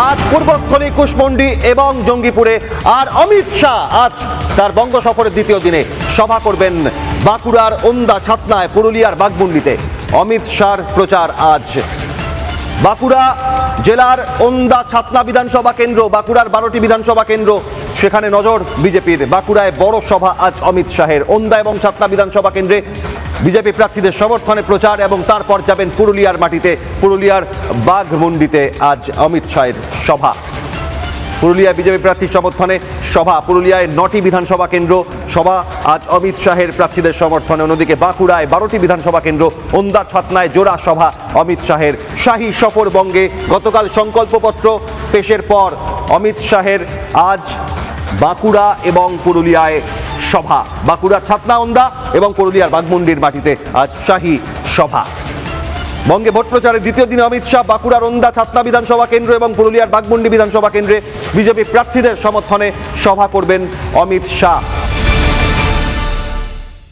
আজ পূর্বস্থলী, কুশমন্ডি এবং জঙ্গিপুরে। আর অমিত শাহ আজ তার বঙ্গ সফরের দ্বিতীয় দিনে সভা করবেন বাঁকুড়ার ওন্দা, ছাতনায়, পুরুলিয়ার বাঘমুন্ডিতে। অমিত শাহর প্রচার আজ বাঁকুড়া জেলার ওন্দা, ছাতনা বিধানসভা কেন্দ্র, বাঁকুড়ার 12টি বিধানসভা কেন্দ্র, সেখানে নজর বিজেপির। বাঁকুড়ায় বড় সভা আজ অমিত শাহের। ওন্দা এবং ছাতনা বিধানসভা কেন্দ্রে বিজেপি প্রার্থীদের সমর্থনে প্রচার এবং তারপর যাবেন পুরুলিয়ার মাটিতে, পুরুলিয়ার বাঘমুন্ডিতে আজ অমিত শাহের সভা। পুরুলিয়ায় বিজেপি প্রার্থীর সমর্থনে সভা, পুরুলিয়ায় 9টি বিধানসভা কেন্দ্র সভা আজ অমিত শাহের প্রার্থীদের সমর্থনে। অন্যদিকে বাঁকুড়ায় 12টি বিধানসভা কেন্দ্র, ওন্দা, ছাতনায় জোড়া সভা অমিত শাহের। শাহী সফর বঙ্গে, গতকাল সংকল্পপত্র পেশের পর অমিত শাহের আজ বাঁকুড়া এবং পুরুলিয়ায় সভা। বাঁকুড়া, ছাতনা, ওন্দা এবং পুরুলিয়ার বাঘমুন্ডির মাটিতে আজ শাহী সভা। বঙ্গে ভোট প্রচারের দ্বিতীয় দিনে অমিত শাহ বাঁকুড়ার ওন্দা, ছাতনা বিধানসভা কেন্দ্র এবং পুরুলিয়ার বাঘমুন্ডি বিধানসভা কেন্দ্রে বিজেপি প্রার্থীদের সমর্থনে সভা করবেন অমিত শাহ।